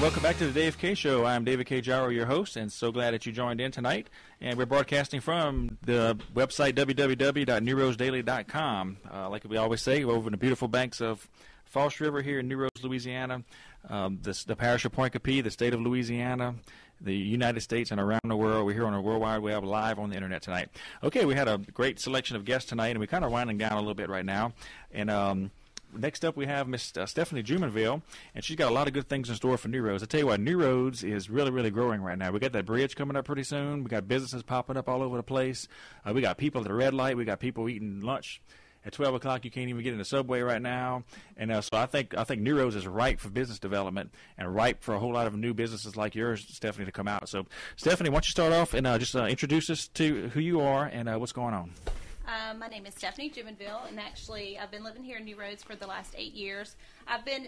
welcome back to the Dave K Show. I'm David K. Gyro, your host, and so glad that you joined in tonight. And we're broadcasting from the website www.newrosedaily.com. Like we always say, we're over in the beautiful banks of False River here in New Rose, Louisiana, the parish of Point Capee, the state of Louisiana, the United States, and around the world. We're here on a World Wide Web live on the internet tonight. Okay, we had a great selection of guests tonight, and we're kind of winding down a little bit right now. And next up, we have Miss Stephanie Jumonville, and she's got a lot of good things in store for New Roads. I tell you what, New Roads is really, really growing right now. We got that bridge coming up pretty soon. We got businesses popping up all over the place. We got people at the red light. We got people eating lunch at 12 o'clock. You can't even get in the subway right now. And so I think New Roads is ripe for business development and ripe for a whole lot of new businesses like yours, Stephanie, to come out. So, Stephanie, why don't you start off and just introduce us to who you are and what's going on. My name is Stephanie Jumonville, and actually I've been living here in New Roads for the last 8 years.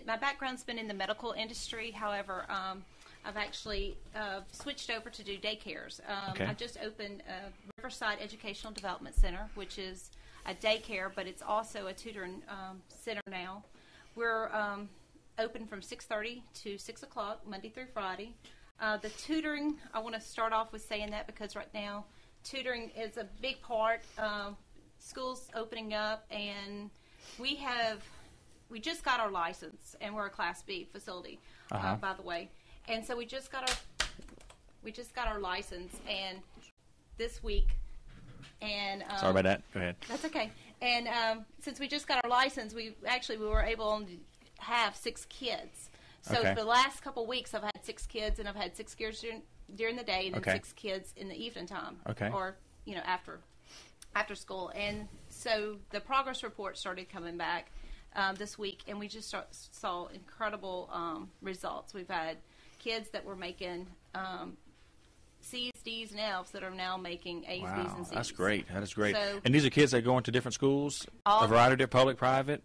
My background's been in the medical industry. However, I've actually switched over to do daycares. I just opened Riverside Educational Development Center, which is a daycare, but it's also a tutoring center now. We're open from 6:30 to 6 o'clock, Monday through Friday. The tutoring, I want to start off with saying that because right now tutoring is a big part. School's opening up, and we just got our license, and we're a Class B facility, by the way. And so we just got our license, and this week. And sorry about that. Go ahead. That's okay. And since we just got our license, we were able to have 6 kids. So for the last couple of weeks, I've had 6 kids, and I've had 6 kids during the day, and then 6 kids in the evening time, or after school. And so the progress report started coming back this week, and we just saw incredible results. We've had kids that were making C's, D's, and F's that are now making A's, B's, and C's. That's great. That is great. So, and these are kids that go into different schools, a variety of public, private?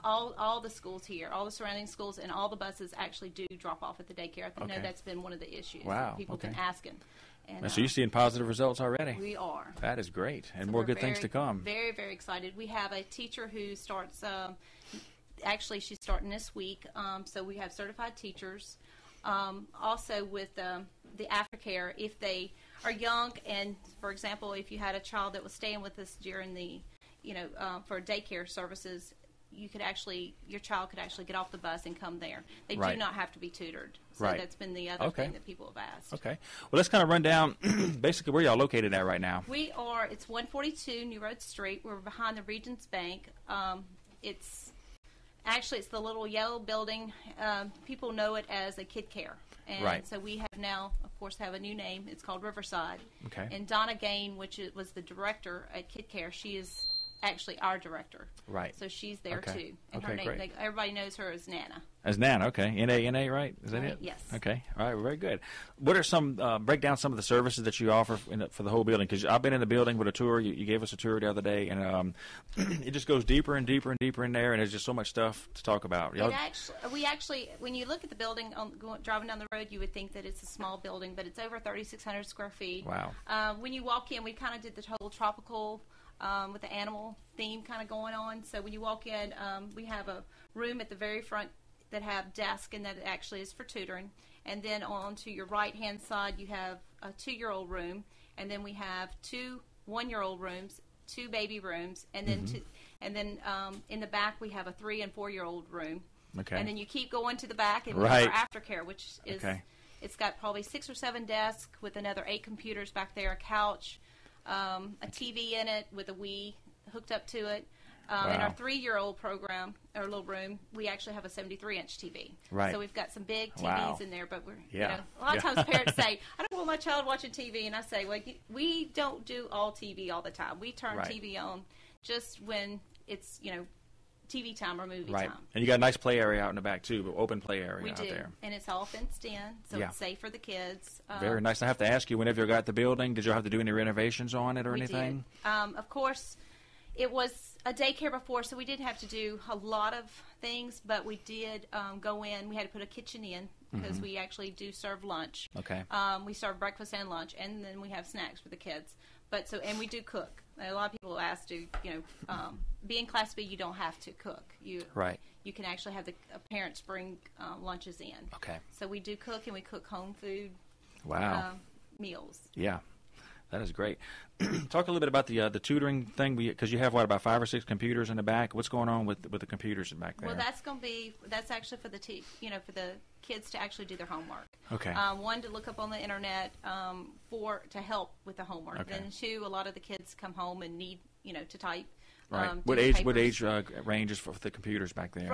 All the schools here, all the surrounding schools, and all the buses actually do drop off at the daycare. I know that's been one of the issues that people have been asking. And, so you're seeing positive results already? We are. That is great, and more good things to come. Very, very excited. We have a teacher who starts, actually she's starting this week, so we have certified teachers. Also with the aftercare, if they are young, and for example, if you had a child that was staying with us during the, for daycare services, your child could actually get off the bus and come there. They do not have to be tutored. So that's been the other thing that people have asked. Okay. Well, let's kind of run down basically where y'all located at right now. It's 142 New Road Street. We're behind the Regions Bank. It's the little yellow building. People know it as a kid care. And so we have now, of course, have a new name. It's called Riverside. Okay. And Donna Gain, which was the director at Kid Care, she is actually our director. Right. So she's there too. And her name, everybody knows her as Nana. As Nana, okay. N-A-N-A, right? Is that it? Yes. Okay. All right, very good. What are some, break down some of the services that you offer for the whole building? Because I've been in the building with a tour. You gave us a tour the other day, and it just goes deeper and deeper and deeper in there, and there's just so much stuff to talk about. We actually, when you look at the building, driving down the road, you would think that it's a small building, but it's over 3,600 square feet. Wow. When you walk in, we kind of did the whole tropical with the animal theme kind of going on. So when you walk in, we have a room at the very front that have desk, and that actually is for tutoring. And then on to your right-hand side, you have a 2-year-old room, and then we have 2 1-year-old rooms, 2 baby rooms, and then in the back we have a 3 and 4-year-old room. Okay. And then you keep going to the back, and we have our aftercare, which is it's got probably 6 or 7 desks with another 8 computers back there, a couch, a TV in it with a Wii hooked up to it. In our 3-year-old program, our little room, we actually have a 73-inch TV. Right. So we've got some big TVs in there, but a lot of times parents say, I don't want my child watching TV, and I say, well, we don't do all TV all the time. We turn TV on just when it's, TV time or movie time. And you got a nice play area out in the back, too, but open play area out there. We do, and it's all fenced in, so it's safe for the kids. Very nice. I have to ask you, whenever you got the building, did you have to do any renovations on it or anything? We did. Of course, it was a daycare before, so we didn't have to do a lot of things, but we did go in. We had to put a kitchen in because we actually do serve lunch. Okay. We serve breakfast and lunch, and then we have snacks for the kids. And we do cook. A lot of people ask to, being Class B, you don't have to cook. Right. You can actually have the parents bring lunches in. Okay. So we do cook, and we cook home food. Wow. Meals. Yeah. That is great. Talk a little bit about the tutoring thing, because you have, about 5 or 6 computers in the back. What's going on with the computers back there? Well, that's actually for the for the kids to actually do their homework. Okay. One, to look up on the internet to help with the homework. Okay. Then 2, a lot of the kids come home and need to type. Right. What age range is for the computers back there?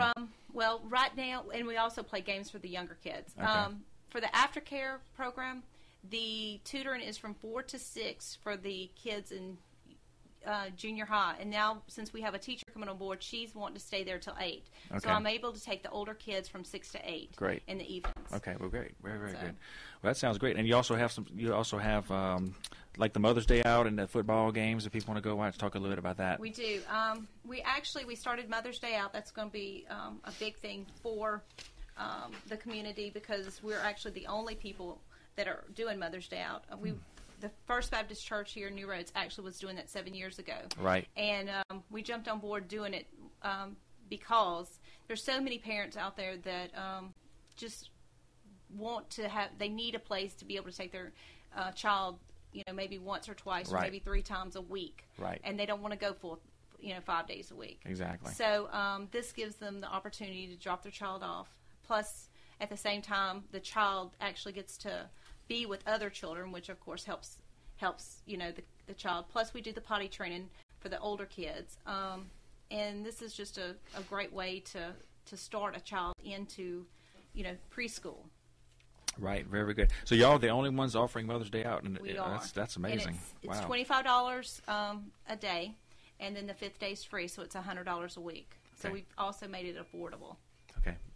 Right now, and we also play games for the younger kids. Okay. For the aftercare program, the tutoring is from 4 to 6 for the kids in junior high. And now, since we have a teacher coming on board, she's wanting to stay there till 8. Okay. So I'm able to take the older kids from 6 to 8. Great. In the evenings. Okay, well, great. Very, very good. Well, that sounds great. And you also have like the Mother's Day out and the football games if people want to go watch. Talk a little bit about that. We do. We started Mother's Day out. That's going to be a big thing for the community, because we're actually the only people that are doing Mother's Day out. The First Baptist Church here in New Roads actually was doing that 7 years ago. Right. And we jumped on board doing it because there's so many parents out there that just want to they need a place to be able to take their child, maybe once or twice, right. or maybe 3 times a week. Right. And they don't want to go for 5 days a week. Exactly. So this gives them the opportunity to drop their child off. Plus, at the same time, the child actually gets to be with other children, which of course helps the child. Plus, we do the potty training for the older kids, and this is just a great way to start a child into preschool. Right, very good. So y'all are the only ones offering Mother's Day out, and we are. That's amazing. And it's wow. $25 a day, and then the 5th day is free, so it's $100 a week. Okay. So we've also made it affordable.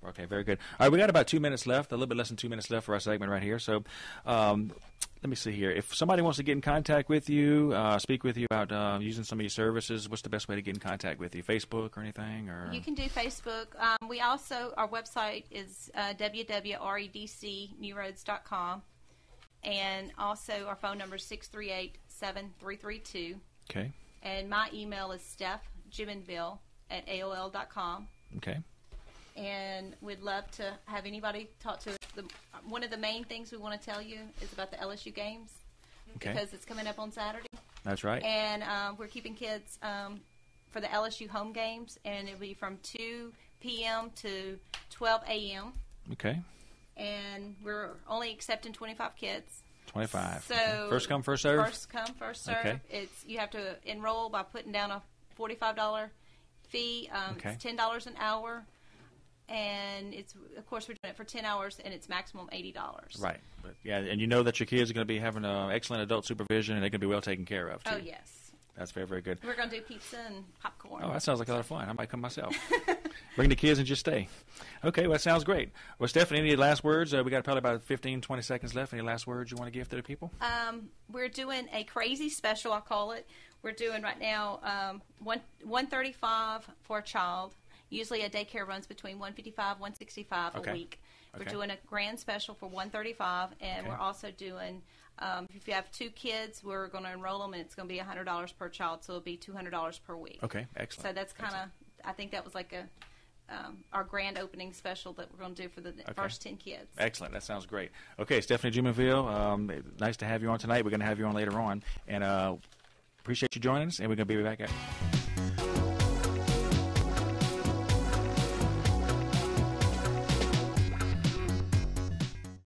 Okay, very good. All right, we got about 2 minutes left, a little bit less than 2 minutes left for our segment right here. So let me see here. If somebody wants to get in contact with you, speak with you about using some of your services, what's the best way to get in contact with you? Facebook or anything? Or you can do Facebook. We also, our website is www.redcnewroads.com, and also our phone number is 638-7332. Okay. And my email is Jumonville@aol.com. Okay. And we'd love to have anybody talk to us. One of the main things we want to tell you is about the LSU games, because it's coming up on Saturday. That's right. And we're keeping kids for the LSU home games, and it'll be from 2 p.m. to 12 a.m. Okay. And we're only accepting 25 kids. 25. So first come, first serve? First come, first serve. Okay. You have to enroll by putting down a $45 fee. It's $10 an hour. And of course, we're doing it for 10 hours, and it's maximum $80. Right. But, yeah, and you know that your kids are going to be having excellent adult supervision, and they're going to be well taken care of, too. Oh, yes. That's very, very good. We're going to do pizza and popcorn. Oh, that sounds like a lot of fun. I might come myself. Bring the kids and just stay. Okay, well, that sounds great. Well, Stephanie, any last words? We got probably about 15, 20 seconds left. Any last words you want to give to the people? We're doing a crazy special, I call it. We're doing right now $135 for a child. Usually a daycare runs between $155, $165 a week. We're doing a grand special for $135, and we're also doing, if you have 2 kids, we're going to enroll them, and it's going to be $100 per child, so it'll be $200 per week. Okay, excellent. So that's kind of, I think that was like our grand opening special that we're going to do for the first 10 kids. Excellent. That sounds great. Okay, Stephanie Jumonville, nice to have you on tonight. We're going to have you on later on, and appreciate you joining us, and we're going to be back at